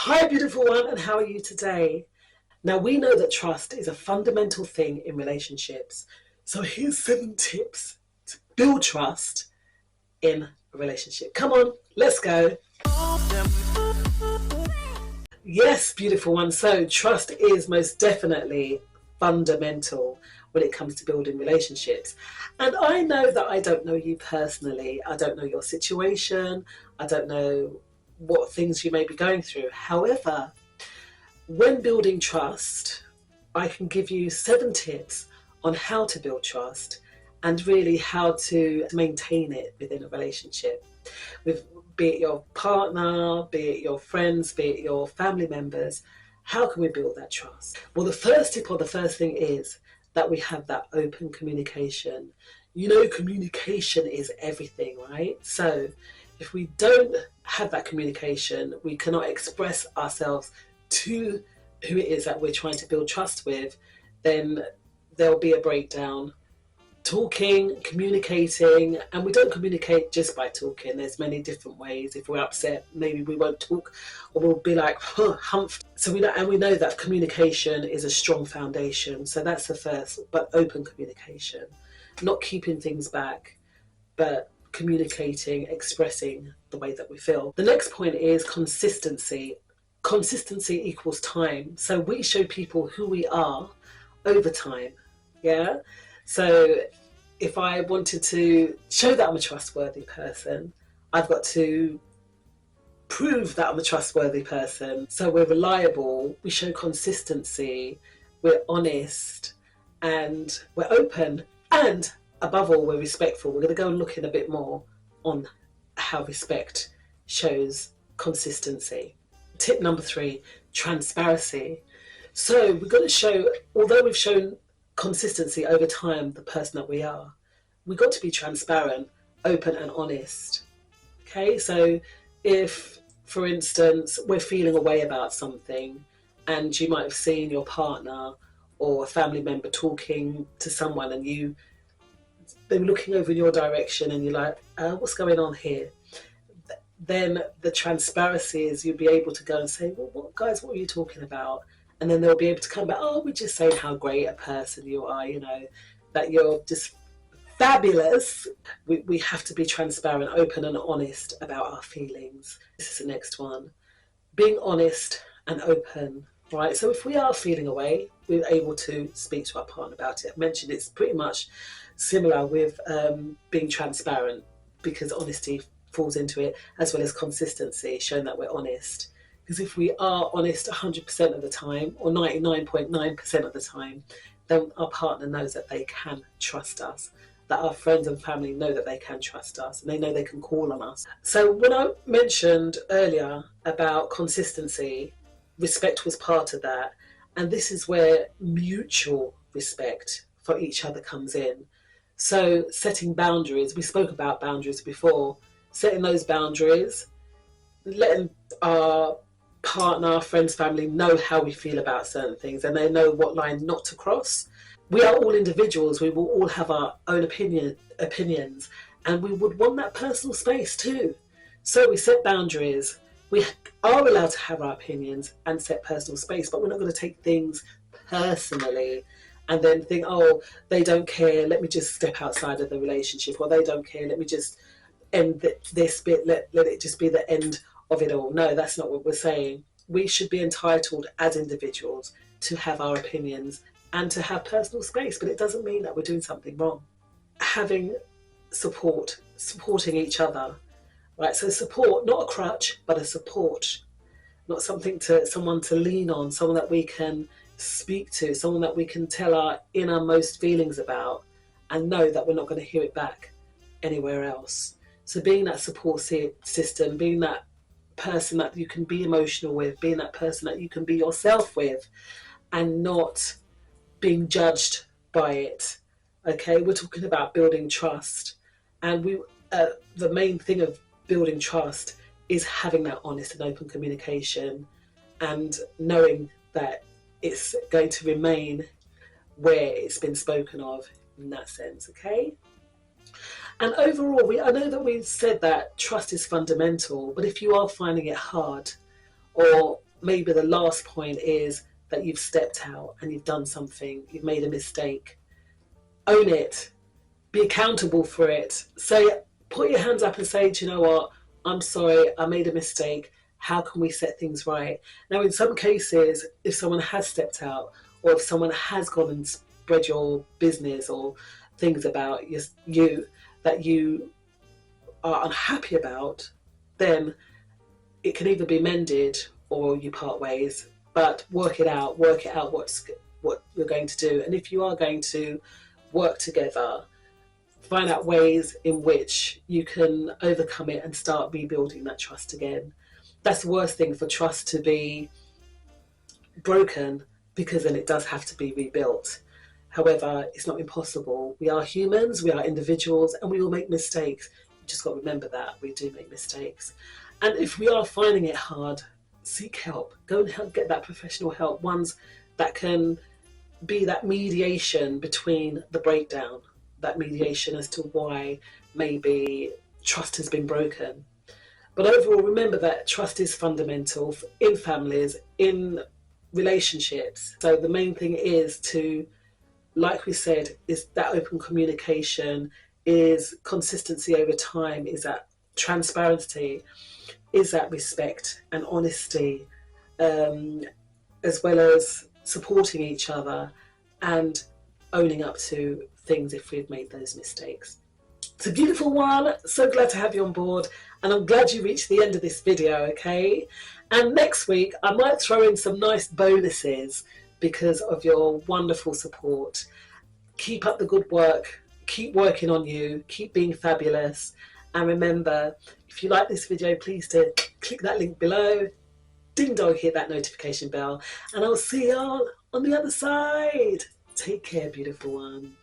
Hi, beautiful one, and how are you today? Now, we know that trust is a fundamental thing in relationships. So, here's 7 tips to build trust in a relationship. Come on, let's go. Yes, beautiful one. So, trust is most definitely fundamental when it comes to building relationships. And I know that I don't know you personally. I don't know your situation. I don't know what things you may be going through. However, when building trust, I can give you 7 tips on how to build trust and really how to maintain it within a relationship. With be it your partner, be it your friends, be it your family members, how can we build that trust? Well, the first tip or the first thing is that we have that open communication. You know, communication is everything, right? So if we don't have that communication, we cannot express ourselves to who it is that we're trying to build trust with, then there'll be a breakdown. Talking, communicating, and we don't communicate just by talking. There's many different ways. If we're upset, maybe we won't talk, or we'll be like humphed. So we know that communication is a strong foundation. So that's the first, but open communication, not keeping things back, but communicating, expressing the way that we feel. The next point is consistency. Consistency equals time. So we show people who we are over time. Yeah. So if I wanted to show that I'm a trustworthy person, I've got to prove that I'm a trustworthy person. So we're reliable, we show consistency, we're honest, and we're open. And above all, we're respectful. We're going to go and look in a bit more on how respect shows consistency. Tip number 3, transparency. So we've got to show, although we've shown consistency over time, the person that we are, we've got to be transparent, open and honest. Okay, so if, for instance, we're feeling a way about something and you might have seen your partner or a family member talking to someone and they were looking over in your direction and you're like, what's going on here? Then the transparency is you'll be able to go and say, well, what were you talking about? And then they'll be able to come back, we're just saying how great a person you are, that you're just fabulous. We have to be transparent, open and honest about our feelings. This is the next one. Being honest and open, right? So if we are feeling away, we're able to speak to our partner about it. I mentioned it's pretty much similar with being transparent, because honesty falls into it, as well as consistency, showing that we're honest. Because if we are honest 100% of the time, or 99.9% of the time, then our partner knows that they can trust us, that our friends and family know that they can trust us, and they know they can call on us. So when I mentioned earlier about consistency, respect was part of that. And this is where mutual respect for each other comes in. So setting boundaries, we spoke about boundaries before, setting those boundaries, letting our partner, friends, family know how we feel about certain things, and they know what line not to cross. We are all individuals. We will all have our own opinions, and we would want that personal space too. So we set boundaries. We are allowed to have our opinions and set personal space, but we're not going to take things personally and then think, they don't care, let me just step outside of the relationship, or they don't care, let me just end this bit, let it just be the end of it all. No, that's not what we're saying. We should be entitled as individuals to have our opinions and to have personal space, but it doesn't mean that we're doing something wrong. Having supporting each other, right? So support, not a crutch, but a support, not someone to lean on, someone that we can speak to, someone that we can tell our innermost feelings about and know that we're not going to hear it back anywhere else. So being that support system, being that person that you can be emotional with, being that person that you can be yourself with, and not being judged by it. Okay, we're talking about building trust, and the main thing of building trust is having that honest and open communication, and knowing that it's going to remain where it's been spoken of in that sense. Okay. And overall, I know that we've said that trust is fundamental, but if you are finding it hard, or maybe the last point is that you've stepped out and you've done something, you've made a mistake. Own it, be accountable for it. Say, put your hands up and say, do you know what, I'm sorry, I made a mistake. How can we set things right? Now, in some cases, if someone has stepped out, or if someone has gone and spread your business or things about you that you are unhappy about, then it can either be mended or you part ways. But work it out what you're going to do. And if you are going to work together, find out ways in which you can overcome it and start rebuilding that trust again. That's the worst thing, for trust to be broken, because then it does have to be rebuilt. However, it's not impossible. We are humans, we are individuals, and we will make mistakes. You just got to remember that we do make mistakes. And if we are finding it hard, seek help. Go and get that professional help, ones that can be that mediation between the breakdown, that mediation as to why maybe trust has been broken. But overall, remember that trust is fundamental in families, in relationships. So the main thing is to, like we said, is that open communication, is consistency over time, is that transparency, is that respect and honesty, as well as supporting each other and owning up to things if we've made those mistakes. It's a beautiful one. So glad to have you on board, and I'm glad you reached the end of this video, okay? And next week I might throw in some nice bonuses because of your wonderful support. Keep up the good work, keep working on you, keep being fabulous, and remember, if you like this video, please do click that link below, ding dong, hit that notification bell, and I'll see y'all on the other side. Take care, beautiful one.